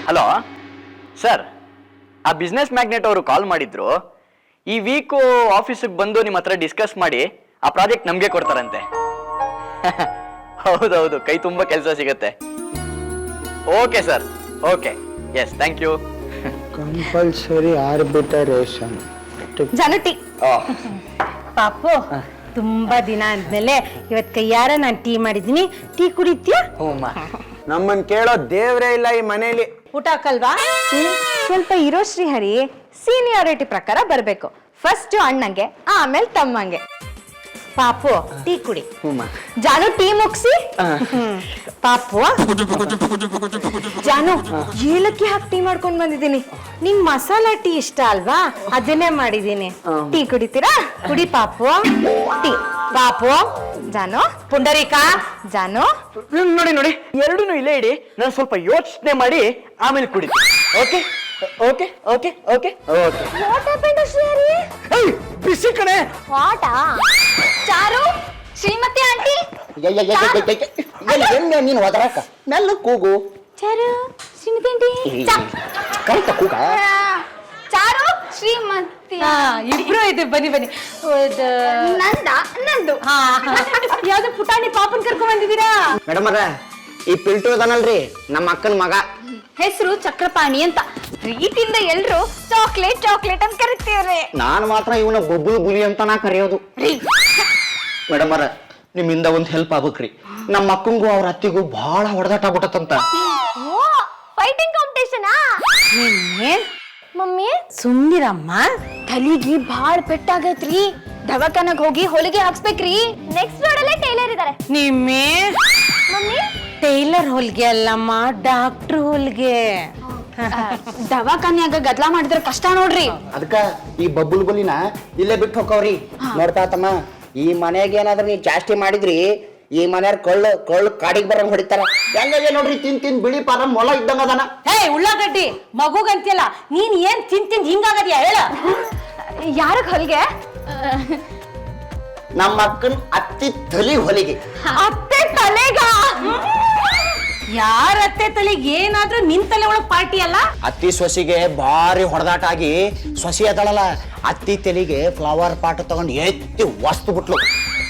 Hello sir, ಆ business magnet ಅವರು ಕಾಲ್ ಮಾಡಿದ್ರು. ಈ ವೀಕು ಆಫೀಸಿಗೆ ಬಂದು ನಿಮ್ಮ ಹತ್ರ ಡಿಸ್ಕಸ್ ಮಾಡಿ ಆ ಪ್ರಾಜೆಕ್ಟ್ ನಮಗೆ ಕೊಡ್ತಾರಂತೆ. ಹೌದೌದು, ಕೈ ತುಂಬ ಕೆಲಸ ಸಿಗತ್ತೆ. Okay sir, okay, yes, thank you. Compulsory arbitration. ಜಾನುಟಿ ಪಾಪು, ತುಂಬಾ ದಿನ ಆದ್ಮೇಲೆ ಇವತ್ ಕೈಯಾರ ನಾನು ಟೀ ಮಾಡಿದೀನಿ. ಟೀ ಕುಡಿತ್ಯಾ? ನಮ್ಮನ್ ಕೇಳೋ ದೇವ್ರೇ ಇಲ್ಲ ಈ ಮನೇಲಿ. ಊಟ ಹಾಕಲ್ವಾ? ಸ್ವಲ್ಪ ಇರೋ ಶ್ರೀಹರಿ, ಸೀನಿಯಾರಿಟಿ ಪ್ರಕಾರ ಬರ್ಬೇಕು. ಫಸ್ಟ್ ಅಣ್ಣಂಗೆ, ಆಮೇಲೆ ತಮ್ಮಂಗೆ. ಪಾಪು ಟೀ ಕುಡಿ. ಜಾನು ಟೀ ಮುಗಿಸಿ. ಪಾಪು, ಜಾನು ಏಲಕ್ಕಿ ಹಾಕಿ ಟೀ ಮಾಡ್ಕೊಂಡ್ ಬಂದಿದ್ದೀನಿ. ನಿಂಗ್ ಮಸಾಲಾ ಟೀ ಇಷ್ಟ ಅಲ್ವಾ, ಅದನ್ನೇ ಮಾಡಿದೀನಿ. ಟೀ ಕುಡಿತೀರಾ? ಕುಡಿ ಪಾಪು ಟೀ. ಪಾಪು, ಜಾನು, ಪುಂಡರೀಕ, ಜಾನು ನೋಡಿ ನೋಡಿ, ಎರಡೂ ಇಲ್ಲೇ ಇಡಿ. ನಾನು ಸ್ವಲ್ಪ ಯೋಚನೆ ಮಾಡಿ ಆಮೇಲೆ ಕುಡಿತೀನಿ. Okay okay okay okay okay. What happened Shrihari? ಬಿಸಿ ಕಣೆ. ವಾಟಾ? ಚಾರು, ಶ್ರೀಮತಿ ಆಂಟಿ. ನೀನು ಹೋದ್ರಾಕ ಮೆಲ್ಲ ಕೂಗು. ಚಾರು, ಶ್ರೀಮತಿ ಆಂಟಿ. ಕರೆಕ್ಟ್ ಕೂಗ. ಚಾರು, ಶ್ರೀಮತಿ. ಇಬ್ರು ಇದೆ, ಬನ್ನಿ ಬನ್ನಿ. ನಂದು ಯಾವ್ದು ಪುಟಾಣಿ ಪಾಪನ್ ಕರ್ಕೊಂಡ್ ಬಂದಿದ್ದೀರಾ? ಮೇಡಮ್ ಅದ ಈ ಪಿಲ್ಟು ಅದನಲ್ರಿ ನಮ್ಮ ಅಕ್ಕನ ಮಗ. ಹೆಸರು ಚಕ್ರಪಾಣಿ ಅಂತ. ಪ್ರೀತಿಯಿಂದ ಎಲ್ರು ಚಾಕ್ಲೇಟ್ ಚಾಕ್ಲೇಟ್ ಅಂತ ಕರಿತೀವ್ರಿ. ನಾನು ಮಾತ್ರ ಇವನ ಬೊಬ್ಬುಲು ಬುಲಿ ಅಂತ ನಾ ಕರೆಯೋದು. ಮೇಡಮ್ ಅರ ನಿಮ್ಮಿಂದ ಒಂದ್ ಹೆಲ್ಪ್ ಆಗ್ಬೇಕ್ರಿ. ನಮ್ಮ ಅಕ್ಕಂಗೂ ಅವ್ರ ಅತ್ತಿಗೂ ಬಹಳ ಹೊಡೆದಾಟ ಆಗ್ಬಿಟ್ಟಂತ. Fighting competition. ಮಮ್ಮಿ ಸುಮ್ನಿರಮ್ಮ, ತಲಿಗೆ ಭಾಳ ಪೆಟ್ಟಾಗೈತ್ರಿ. ದವಾಖಾನಾಗ ಹೋಗಿ ಹೊಲಿಗೆ ಹಾಕ್ಸ್ಬೇಕ್ರಿ. ನೆಕ್ಸ್ಟ್ ರೋಡ್ ಅಲ್ಲೇ ಟೈಲರ್ ಇದಾರೆ. ನಿಮ್ಮೆ ಮಮ್ಮಿ, ಟೈಲರ್ ಹೊಲಿಗೆ ಅಲ್ಲಮ್ಮ, ಡಾಕ್ಟರ್ ಹೊಲಿಗೆ. ದವಾಖಾನ್ಯಾಗ ಗದ್ಲಾ ಮಾಡಿದ್ರೆ ಕಷ್ಟ ನೋಡ್ರಿ. ಅದಕ್ಕ ಈ ಬಬ್ಬುಲ್ ಬುಲಿನ ಇಲ್ಲೇ ಬಿಟ್ಟು ಹೋಗವ್ರಿ. ನೋಡ್ತಾ ತಮ್ಮ, ಈ ಮನೆಗೆ ಏನಾದ್ರೂ ನೀ ಜಾಸ್ತಿ ಮಾಡಿದ್ರಿ ಈ ಮನೆಯವ್ರ ಕಳ್ಳು ಕಾಡಿಗೆ ಬರಂಗ್ ಹೊಡಿತಾರ. ಹೆಂಗ ನೋಡ್ರಿ, ತಿನ್ ಬಿಳಿ ಪಾರ ಮೊಲ ಇದ್ದಂಗ ಅದಾನ. ಹೇ ಉಳ್ಳಾಗಡ್ಡಿ, ಮಗುಗಂತಿಯಲ್ಲ ನೀನ್ ಏನ್ ತಿಂದ್ ಹಿಂಗಾಗದ್ಯಾ ಹೇಳ. ಯಾರಗ್ ಹೊಲಿಗೆ? ನಮ್ಮ ಅಕ್ಕನ್ ಅತ್ತಿ ತಲಿ ಹೊಲಿಗೆ. ಅತ್ತೆ ತಲೆಗ? ಯಾರ ಅತ್ತೆ ತಲೆಗೆ ಏನಾದ್ರೂ ನಿನ್ ತಲೆ ಒಳಗ್ ಪಾರ್ಟಿ ಅಲ್ಲ? ಅತ್ತಿ ಸೊಸಿಗೆ ಭಾರಿ ಹೊಡೆದಾಟ ಆಗಿ ಸೊಸಿ ಅದಳಲ್ಲ, ಅತ್ತಿ ತಲೆಗೆ ಫ್ಲವರ್ ಪಾಟ್ ತಗೊಂಡು ಎತ್ತಿ ವಸ್ತು ಬಿಟ್ಲು.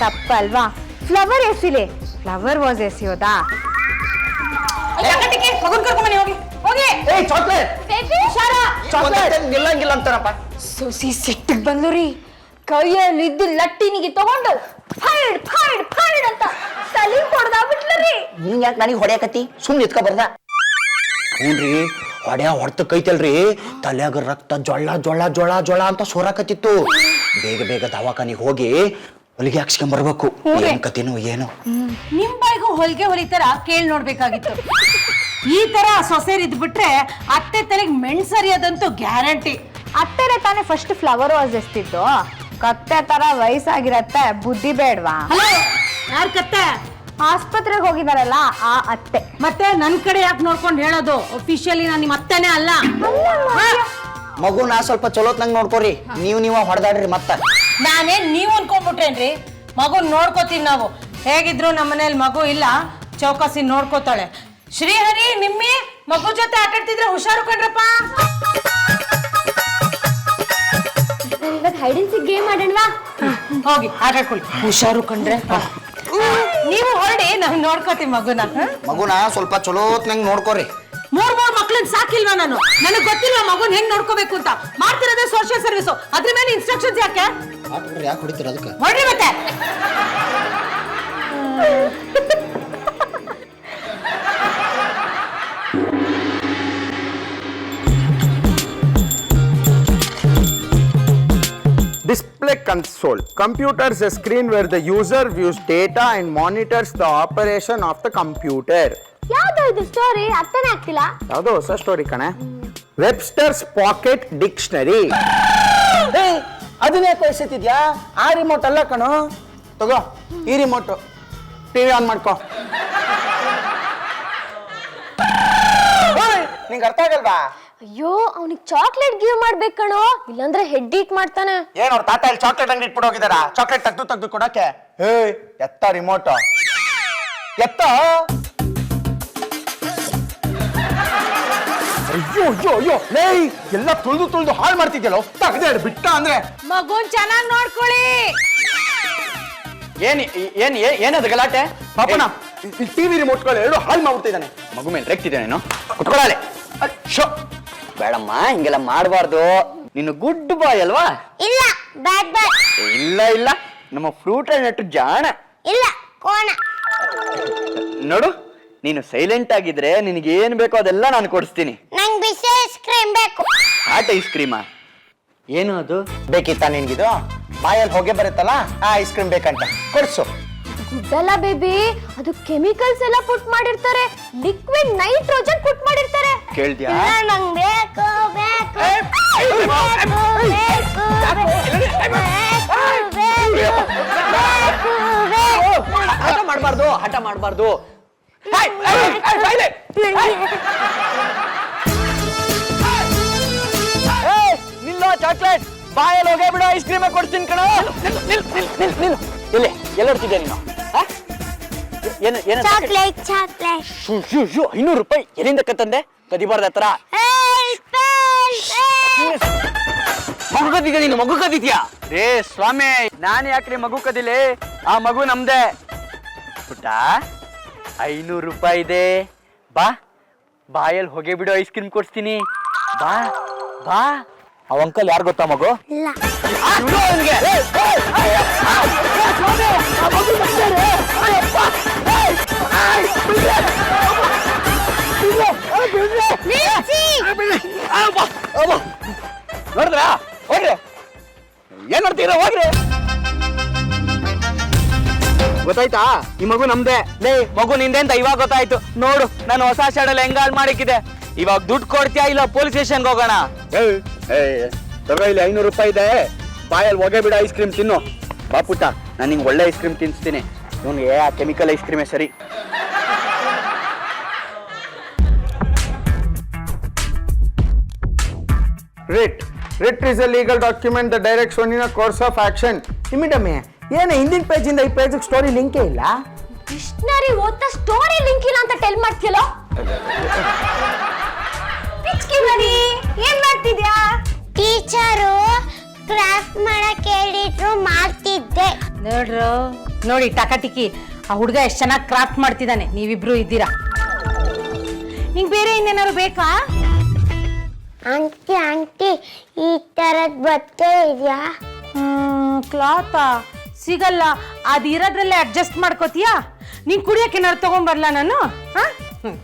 ತಪ್ಪಲ್ವಾ? ಫ್ಲವರ್ ಎಸಿಲೆ, ಫ್ಲವರ್ ವಾಸ್ ಎಸಿಯೋದಾ? ನಿಲ್ಲಂಗಿಲ್ಲ ಅಂತಾರಪ್ಪ. ಸೊಸಿ ಸಿಟ್ಟಿಗೆ ಬಂದು ರೀ, ಕೈಯಲ್ಲಿ ಇದ್ದು ಲಟ್ಟಿನಿಗೆ ತಗೊಂಡು ಫೈಡ್ ಫೈಡ್ ಫೈಡ್ ಅಂತ ತಲೆ ಹೊಡೆದಾಗ್ಬಿಟ್ಲರಿ. ನೀನ್ ಯಾಕೆ ನನಗೆ ಹೊಡೆಯಕತ್ತಿ? ಸುಮ್ಮನೆ ನಿತ್ಕ ಬರ್ದ. ಹ್ಞೂನ್ರಿ, ಹೊಡ್ತ ಕೈತಲ್ರಿ, ತಲೆಯಾಗ ರಕ್ತ ಜೊಳ್ಳ ಜೊಳ್ಳ ಜೊಳ ಜೊಳ ಅಂತ ಸೋರಾಕತ್ತಿತ್ತು. ಬೇಗ ಬೇಗ ದವಾಖಾನಿಗೆ ಹೋಗಿ ಹೊಲಿಗೆ ಹಾಕ್ಸ್ಕೊಂಬರ್ಬೇಕು. ಏನ್ ಕತಿನೋ ಏನೋ. ನಿಮ್ ಬಾಯಿಗೂ ಹೊಲಿಗೆ ಹೊಲಿತಾರ ಕೇಳಿ ನೋಡ್ಬೇಕಾಗಿತ್ತು. ಈ ತರ ಸೊಸೆರ್ ಇದ್ಬಿಟ್ರೆ ಅತ್ತೆ ತಲೆಗೆ ಮೆಣಸರಿಯೋದಂತೂ ಗ್ಯಾರಂಟಿ. ಅತ್ತೆರೆ ತಾನೇ ಫಸ್ಟ್ ಫ್ಲವರ್ ವಾಸ್ ಎಸ್ತಿದ್ದು. ಕತ್ತೆ ತರ ವಯಸ್ಸಾಗಿರತ್ತೆ, ಬುದ್ಧಿ ಬೇಡ್ವಾ? ಯಾರ್ ಕತ್ತೆ? ಆಸ್ಪತ್ರೆಗೆ ಹೋಗಿದಾರಲ್ಲ ಆ ಅತ್ತೆ. ಮತ್ತೆ ನನ್ ಕಡೆ ಯಾಕೆ ನೋಡ್ಕೊಂಡು ಹೇಳೋದು? ಅಫಿಷಿಯಲಿ ನಾನು ನಿಮ್ಮ ಅತ್ತೆನೇ ಅಲ್ಲ. ಮಗುನ ಸ್ವಲ್ಪ ಚಲೋತ್ನಂಗ್ ನೋಡ್ಕೋರಿ. ನೀವ ಹೊಡೆದಾಡ್ರಿ ಮತ್ತ. ನಾನೇನ್ ನೀವ್ ಅನ್ಕೊಂಡ್ಬಿಟ್ರೇನ್ರಿ? ಮಗುನ್ ನೋಡ್ಕೋತೀವಿ ನಾವು. ಹೇಗಿದ್ರು ನಮ್ಮ ಮನೇಲಿ ಮಗು ಇಲ್ಲ, ಚೌಕಾಸಿ ನೋಡ್ಕೋತಾಳೆ. ಶ್ರೀಹರಿ, ನಿಮ್ಮಿ ಮಗು ಜೊತೆ ಆಟಾಡ್ತಿದ್ರೆ ಹುಷಾರು ಕಣ್ರಪ್ಪ. ಹೈಡ್ ಅಂಡ್ ಸೀಕ್ ಗೇಮ್ ಆಡೋಣವಾ? ಹೋಗಿ ಆಟಾಡ್ಕೊಳ್ಳಿ. ಹುಷಾರು ಕಂಡ್ರೆ. ನೀವು ಹೊರಡಿ, ನಾವು ನೋಡ್ಕೋತೀವಿ ಮಗುನ ಸ್ವಲ್ಪ ಚಲೋತ್ನಂಗ್ ನೋಡ್ಕೋರಿ. ಮೂರ್ ಮಕ್ಳನ್ ಸಾಕಿಲ್ವಾ ನಾನು? ನನಗ್ ಗೊತ್ತಿಲ್ವಾ ಮಗುನ್ ಹೆಂಗ್ ನೋಡ್ಕೋಬೇಕು ಅಂತ? ಮಾಡ್ತಿರೋದೇ ಸೋಷಿಯಲ್ ಸರ್ವಿಸ್, ಅದ್ರ ಮೇಲೆ ಇನ್ಸ್ಟ್ರಕ್ಷನ್ಸ್ ಯಾಕೆ? ಯಾಕೆ ಹೊಡಿತೀರ ಅದಕ್ಕೆ? ಹೊಡಿ ಮತ್ತೆ. Display console. Computer is a screen where the user views data and monitors the operation of the computer. ಯಾವ್ದು ಇದು ಸ್ಟೋರಿ? ಅರ್ಥನೇ ಆಗ್ತಿಲ್ಲ. ಯಾವ್ದೋ ಹೊಸ ಸ್ಟೋರಿ ಕಣೆ. Webster's pocket dictionary. ಅದನ್ನೇ ಕಳಿಸಿದ್ಯಾ? ಆ ರಿಮೋಟ್ ಅಲ್ಲ ಕಣೋ. ತಗೋ ಈ ರಿಮೋಟ್, ಟಿವಿ ಆನ್ ಮಾಡ್ಕೋ. ನಿಂಗೆ ಅರ್ಥ ಆಗಲ್ವಾ? ಅಯ್ಯೋ, ಅವನಿಗೆ ಚಾಕ್ಲೇಟ್ ಗಿವ್ ಮಾಡ್ಬೇಕು ಕಣೋ, ಇಲ್ಲಾಂದ್ರೆ ಹೆಡ್ ಈಟ್ ಮಾಡ್ತಾನೆ. ಏನ್ ಅವ್ರ ತಾತ ಇಲ್ಲಿ ಚಾಕ್ಲೇಟ್ ಅಂಗಡಿ ಇಟ್ಬಿಟ್ಟು ಹೋಗಿದಾರ? ಚಾಕ್ಲೇಟ್ ತೆಗ್ದು ಕೊಡಕ್ಕೆ. ಎತ್ತ ರಿಮೋಟ್, ಎತ್ತ. ಅಯ್ಯೋ ಅಯ್ಯೋ ಅಯ್ಯೋ ಲೇ ಎಲ್ಲ ತುಳ್ದು ಹಾಳು ಮಾಡ್ತಿದ್ಯಲ್ಲೋ ತಗದೆ ಬಿಟ್ಟ ಅಂದ್ರೆ ಮಗುನ್ ಚೆನ್ನಾಗಿ ನೋಡ್ಕೊಳ್ಳಿ. ಏನದು ಗಲಾಟೆ? ಪಾಪನ ಟಿವಿ ರಿಮೋಟ್ಗಳು ಎರಡು ಹಾಳು ಮಾಡ್ಬಿಟ್ಟಿದ್ದಾನೆ. ಮಗು ಮೇಲೆ ರೆಕ್ತಿದ್ದೆ ನೀನು ಕುತ್ಕೊಳ್ಳಾಳೆ. ಬೇಡಮ್ಮ, ಹಿಂಗೆಲ್ಲ ಮಾಡಬಾರ್ದು. ನೀನು ಗುಡ್ ಬಾಯ್ ಅಲ್ವಾ? ಇಲ್ಲ ಬ್ಯಾಡ್ ಬಾಯ್. ಇಲ್ಲ ನಮ್ಮ ಫ್ರೂಟ್ ನೆಟ್ಟು ಜಾಣ. ಇಲ್ಲ ಕೋಣ. ನೋಡು, ನೀನು ಸೈಲೆಂಟ್ ಆಗಿದ್ರೆ ನಿನಗೆ ಏನ್ ಬೇಕೋ ಅದೆಲ್ಲ ನಾನು ಕೊಡಿಸ್ತೀನಿ. ನಂಗೆ ಬಿಸಿ ಐಸ್ ಕ್ರೀಮ್ ಬೇಕು. ಹಾಟ್ ಐಸ್ ಕ್ರೀಮಾ? ಏನು ಅದು? ಬೇಕಿತ್ತ ನಿನ್ಗಿದು? ಬಾಯಲ್ಲಿ ಹೊಗೆ ಬರುತ್ತಲ್ಲ, ಆ ಐಸ್ ಕ್ರೀಮ್ ಬೇಕಂತ ಕೊಡ್ಸು. ಗುಡ್ಡಲ್ಲ ಬೇಬಿ, ಅದು ಕೆಮಿಕಲ್ಸ್ ಎಲ್ಲ ಪುಟ್ ಮಾಡಿರ್ತಾರೆ. ಲಿಕ್ವಿಡ್ ನೈಟ್ರೋಜನ್ ಪುಟ್ ಮಾಡಿರ್ತಾರೆ. ಕೇಳ್ದ್ಯಾ? ನಂಗೆ ಬೇಕು ಬೇಕು ಬೇಕು ಹಠ ಮಾಡಬಾರ್ದು. ನಿಲ್ಲೋ ಚಾಕ್ಲೇಟ್, ಬಾಯಲ್ಲಿ ಹೋಗೇ ಬಿಡು, ಐಸ್ ಕ್ರೀಮ್ ಕೊಡ್ತೀನಿ ಕಣ. ಎಲ್ಲೋಡ್ತಿದ್ದೆ ನೀನು? Chocolate chocolate. 500 ರೂಪಾಯಿ ಎಲ್ಲಿಂದ ಕತ್ತಂದೆ? ಕದಿಬಾರ್ದ ಹತ್ರ. ಮಗು ಕದಿದ್ಯಾ ನೀನು? ಮಗು ಕದಿದ್ಯಾ? ರೇ ಸ್ವಾಮಿ, ನಾನು ಯಾಕ್ರಿ ಮಗು ಕದಿಲೆ? ಆ ಮಗು ನಮ್ದೆ. ಪುಟ್ಟ, 500 ರೂಪಾಯಿ ಇದೆ. ಬಾಯಲ್ಲಿ ಹೊಗೆ ಬಿಡು, ಐಸ್ ಕ್ರೀಮ್ ಕೊಡ್ಸ್ತೀನಿ. ಬಾ. ಅವ ಅಂಕಲ್ ಯಾರು ಗೊತ್ತಾ ಮಗು? ಇಲ್ಲ. ನೋಡಿದ್ರ? ಹೋಗ್ರಿ, ಏನ್ ನೋಡ್ತೀರ? ಹೋಗ್ರಿ. ಗೊತ್ತಾಯ್ತಾ? ಈ ಮಗು ನಮ್ದೆ. ಲೇ, ಮಗು ನಿಂದೆ ಅಂತ ಇವಾಗ ಗೊತ್ತಾಯ್ತು. ನೋಡು, ನಾನು ಹೊಸ ಶಾಡಲ್ಲಿ ಹೆಂಗಾಲ್ ಮಾಡಿಕ್ಕಿದೆ. ಇವಾಗ ದುಡ್ಡು ಕೊಡ್ತೀಯಾ ಇಲ್ಲ ಪೊಲೀಸ್ ಸ್ಟೇಷನ್ಗೆ ಹೋಗೋಣ? ಇಲ್ಲಿ 500 ರೂಪಾಯಿ ಇದೆ. ಬಾಯಲ್ಲಿ ಹೊಗೆ ಬಿಡ, ಐಸ್ ಕ್ರೀಮ್ ತಿನ್ನು. ಬಾ ಪುಟ್ಟ, ನಾನು ನಿಂಗೆ ಒಳ್ಳೆ ಐಸ್ ಕ್ರೀಮ್ ತಿನ್ನಿಸ್ತೀನಿ. ಇವನಿಗೆ ಆ ಕೆಮಿಕಲ್ ಐಸ್ ಕ್ರೀಮೇ ಸರಿ. Writ is a legal document that directs one in a course of action. ಇಮಿಡಮ್ಮೆ, ಏನು ಹಿಂದಿನ ಪೇಜಿಂದ ಈ ಪೇಜಿಗೆ ಸ್ಟೋರಿ ಲಿಂಕೇ ಇಲ್ಲ? ಡಿಕ್ಷನರಿ ಓದ್ತಾ ಸ್ಟೋರಿ ಲಿಂಕ್ ಇಲ್ಲ ಅಂತ ಟೆಲ್ ಮಾಡ್ತೀಯಲ್ಲ? ಪಿಚ್ಕಿ ಮರಿ, ಏನ್ ಮಾಡ್ತಿದ್ಯಾ? ಟೀಚರು ಕ್ರಾಫ್ಟ್ ಮಾಡಕ್ಕೆ ಹೇಳಿದ್ರು, ಮಾಡ್ತಿದ್ದೆ. ನೋಡಿ ಟಕಾಟಿಕಿ, ಆ ಹುಡುಗ ಎಷ್ಟು ಚೆನ್ನಾಗಿ ಕ್ರಾಫ್ಟ್ ಮಾಡ್ತಿದ್ದಾನೆ. ನೀವಿಬ್ರು ಇದ್ದೀರಾ. ನಿಂಗೆ ಬೇರೆ ಇನ್ನೇನಾದ್ರು ಬೇಕಾ? ಆಂಟಿ ಈ ತರದ್ ಬಟ್ಟೆ ಇದೆಯಾ? ಕ್ಲಾತಾ ಸಿಗಲ್ಲ. ಅದು ಇರೋದ್ರಲ್ಲೇ ಅಡ್ಜಸ್ಟ್ ಮಾಡ್ಕೋತೀಯಾ? ನೀನ್ ಕುಡಿಯಕ್ಕೆ ಏನಾದ್ರು ತಗೊಂಡ್ಬರ್ಲಾ ನಾನು?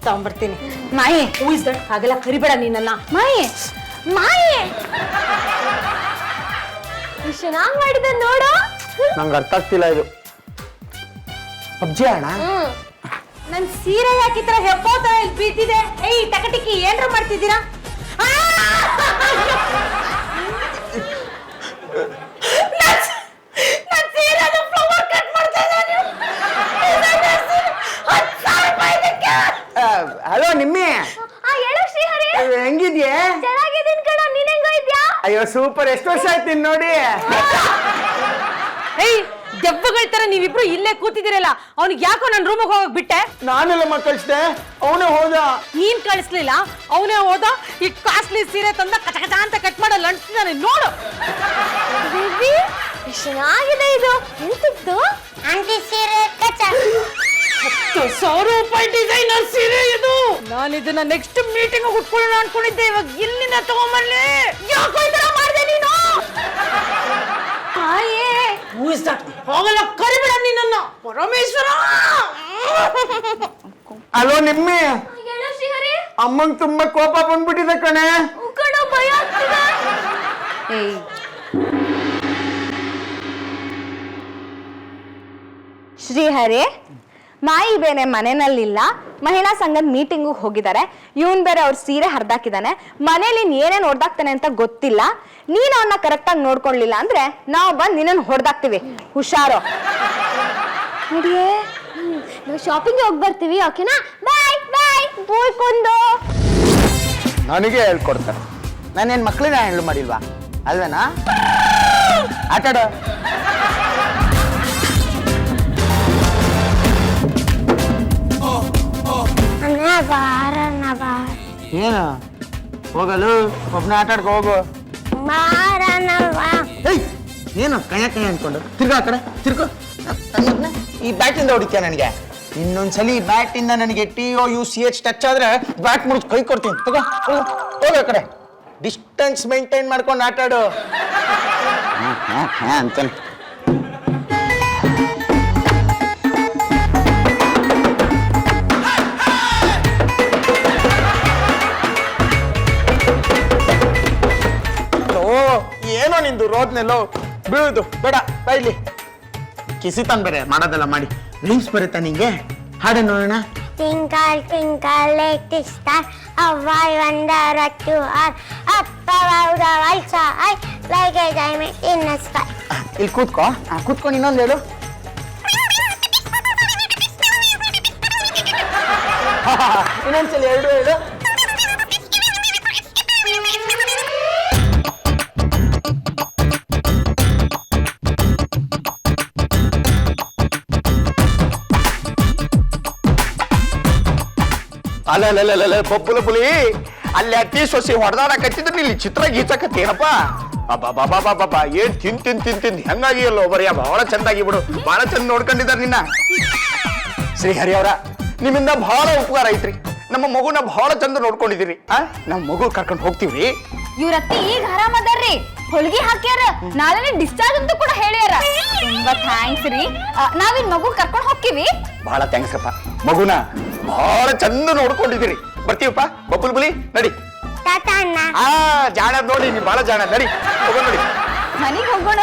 ತಗೊಂಡ್ಬರ್ತೀನಿ. ಮಾಯೆ, ಹಾಗೆಲ್ಲ ಕರಿಬೇಡ ನೀನನ್ನ. ಮಾಯೆ ಚೆನ್ನಾಗಿ ಮಾಡಿದ ನೋಡು. ನಂಗೆ ಅರ್ಥ ಆಗ್ತಿಲ್ಲ ಇದು. ಪಬ್ಜಿ ಅಣ್ಣ? ನನ್ ಸೀರೆ ಯಾಕೆ ಈ ತರ ಹೆಪ್ಪೋತ ಇಲ್ಲಿ ಬೀಳ್ತಿದೆ? ಏಯ್ ಟಕಟಿಕಿ, ಏನ್ರ ಮಾಡ್ತಿದ್ದೀರಾ? ಹಲೋ ನಿಮ್ಮಿ, ಹೇಳು ಶ್ರೀಹರಿ. ಹೆಂಗಿದ್ಯೆ? ಚೆನ್ನಾಗಿದ್ದೀನಿ ಕಣ, ನೀನ್ ಹೆಂಗಿದ್ಯಾ? ಅಯ್ಯೋ ಸೂಪರ್, ಎಷ್ಟು ವರ್ಷ ಆಯ್ತು ನೋಡಿ. ಏಯ್ ದೆವ್ವಗಳ ತರ ನೀವಿಬ್ರು ಇಲ್ಲೇ ಕೂತಿದ್ದೀರಲ್ಲ, ಅವ್ನಿಗೆ ಯಾಕೋ ನನ್ನ ರೂಮಿಗೆ ಹೋಗಕ್ ಬಿಟ್ಟೆ? ನಾನೆಲ್ಲ ಕಳಿಸ್ದೆ, ಅವನೇ ಹೋದ. ನೀನ್ ಕಳಿಸ್ಲಿಲ್ಲ, ಅವನೇ ಹೋದ. ಈ ಕಾಸ್ಟ್ಲಿ ಸೀರೆ ತಂದ ಕಚ ಕಚ ಅಂತ ಕಟ್ ಮಾಡಲ್ಲ ಅಂಟಿದ್ದಾನೆ ನೋಡು. ಬೇಬಿ, ಎಷ್ಟು ಚೆನ್ನಾಗಿದೆ ಇದು. ಎಂತಿತ್ತು? ಆಂಟಿ ಸೀರೆ ಕಚ. 10,000 ರೂಪಾಯಿ ಡಿಸೈನರ್ ಸೀರೆ ಇದು. ನಾನು ಇದನ್ನ ನೆಕ್ಸ್ಟ್ ಮೀಟಿಂಗ್ ಉಟ್ಕೊಳ್ಳೋಣ ಅನ್ಕೊಂಡಿದ್ದೆ. ಇವಾಗ ಇಲ್ಲಿಂದ ತಗೊಂಬರ್ಲಿ. ಯಾಕೋ ಈ ತರ ಮಾಡ್ದೆ ನೀನು? ಹೋಗಲ್ಲ, ಕರಿಬೇಡ ನೀನನ್ನ. ಪರಮೇಶ್ವರ. ಹಲೋ ನಿಮ್ಮಿ, ಹೇಳು ಶ್ರೀಹರಿ. ಅಮ್ಮಂಗ್ ತುಂಬಾ ಕೋಪ ಬಂದ್ಬಿಟ್ಟಿದೆ ಕಣೆ. ಕಣ, ಭಯ ಆಗ್ತಿದೆ. ಶ್ರೀಹರಿ, ಮಾಯಿ ಬೇರೆ ಮನೆಯಲ್ಲಿಲ್ಲ, ಮಹಿಳಾ ಸಂಘದ ಮೀಟಿಂಗ್ ಹೋಗಿದ್ದಾರೆ. ಇವನ್ ಬೇರೆ ಅವ್ರ ಸೀರೆ ಹರಿದಾಕಿದ್ದಾನೆ. ಮನೇಲಿ ಏನೇನ್ ಹೊಡೆದಾಕ್ತಾನೆ ಅಂತ ಗೊತ್ತಿಲ್ಲ. ನೀನ್ ಅವನ್ನ ಕರೆಕ್ಟಾಗಿ ನೋಡ್ಕೊಳ್ಳಿಲ್ಲ ಅಂದ್ರೆ ನಾವು ಬಂದು ನಿನ್ನನ್ನು ಹೊಡೆದಾಕ್ತಿವಿ. ಹುಷಾರು. ನಡಿಯೇ, ನಾವು ಶಾಪಿಂಗ್ ಹೋಗಿ ಬರ್ತೀವಿ. ಓಕೆನಾ? ಬಾಯ್ ಬಾಯ್. ಬೋಯ್ಕೊಂಡು ನನಗೆ ಹೇಳ್ಕೊಡ್ತಾರೆ. ನಾನೇನ್ ಮಕ್ಳಿನ ಹ್ಯಾಂಡಲ್ ಮಾಡಿಲ್ವಾ? ಅಲ್ವೇನಾ? ಆಟಾಡ. ಬಾರ ಏನು ಹೋಗಲು ಒಬ್ಬನ ಆಟ ಆಡ್ಕೊ ಹೋಗು. ಏಯ್ ಏನು ಕೈಯ ಅನ್ಕೊಂಡು ತಿರ್ಗಾ ಆ ಕಡೆ ತಿರ್ಗೋ. ಈ ಬ್ಯಾಟಿಂದ ಹೊಡಿತೀಯ ನನಗೆ. ಇನ್ನೊಂದ್ಸಲಿ ಈ ಬ್ಯಾಟಿಂದ ನನಗೆ TOUCH ಟಚ್ ಆದ್ರೆ ಬ್ಯಾಟ್ ಮುರಿದು ಕೈ ಕೊಡ್ತೀನಿ. ತಗೋ ಹೋಗ ಆ ಕಡೆ. ಡಿಸ್ಟೆನ್ಸ್ ಮೇಂಟೈನ್ ಮಾಡ್ಕೊಂಡು ಆಟ ಆಡು ಅಂತಾನೆ. ಏನೋ ನಿಂದು ರೋದ್ನೆಲ್ಲೋ ಬೀಳುದು ಬೇಡ ಬೈಲಿ. ಕಿಸಿತಾನ್ ಬೇರೆ ಮಾಡೋದೆಲ್ಲ ಮಾಡಿ. ರೀಲ್ಸ್ ಬರುತ್ತಾ ನಿಂಗೆ? ಹಾಡೆ ನೋಡೋಣ. Twinkle, twinkle, little star, how I wonder what you are. Up above the world so high, like a diamond in the sky. ಇಲ್ಲಿ ಕೂತ್ಕೋ. ಕೂತ್ಕೊಂಡು ಇನ್ನೊಂದು ಹೇಳು. ಇನ್ನೊಂದ್ಸಲಿ ಎರಡು ಹೇಳು. ಅಲ್ಲ ಪಪ್ಪುಲ ಪುಲಿ ಅಲ್ಲಿ ಅಟ್ಟಿ ಸೊಸಿ ಹೊಡೆದಾಡಕತ್ತಿದ್ರೆ ಇಲ್ಲಿ ಚಿತ್ರ ಗೀಚಕತ್ತೇನಪ್ಪ. ಬಾಬಾ ಏನ್ ತಿಂದ್ ಹೆಂಗಾಗಿ ಅಲ್ಲೋ ಬರೀ ಬಹಳ ಚಂದಾಗಿ ಬಿಡು. ಬಹಳ ಚಂದ ನೋಡ್ಕೊಂಡಿದ್ದಾರೆ ನಿನ್ನ. ಶ್ರೀಹರಿ ಅವರ ನಿಮ್ಮಿಂದ ಬಹಳ ಉಪಕಾರ ಐತ್ರಿ. ನಮ್ಮ ಮಗುನ ಬಹಳ ಚಂದ ನೋಡ್ಕೊಂಡಿದ್ದೀರಿ. ನಮ್ಮ ಮಗು ಕರ್ಕೊಂಡು ಹೋಗ್ತೀವ್ರಿ. ಇವ್ರತ್ತಿ ಈಗ ಆರಾಮದಾರ್ರಿ, ಹೊಲ್ಗಿ ಹಾಕ್ಯಾರ, ನಾಳೆ ಡಿಸ್ಚಾರ್ಜ್ ಅಂತ ಕೂಡ ಹೇಳ್ಯಾರ. ತುಂಬಾ ಥ್ಯಾಂಕ್ಸ್ ರೀ. ನಾವಿನ್ ಮಗು ಕರ್ಕೊಂಡು ಹೋಗ್ತೀವಿ. ಬಹಳ ಥ್ಯಾಂಕ್ಸ್ ಅಪ್ಪ. ಮಗುನ ಬಹಳ ಚಂದ ನೋಡ್ಕೊಂಡಿದ್ದೀರಿ. ಬರ್ತೀವಪ್ಪ ಬಬ್ಬುಲ್ ಬುಲಿ ನಡಿ. Tata, Anna. ಜಾಣ ನೋಡಿ ನೀ ಬಹಳ ಜಾಣ ನಡಿ ಹೋಗೋಣ ನೋಡಿ. ಮನೆಗೆ ಹೋಗೋಣ.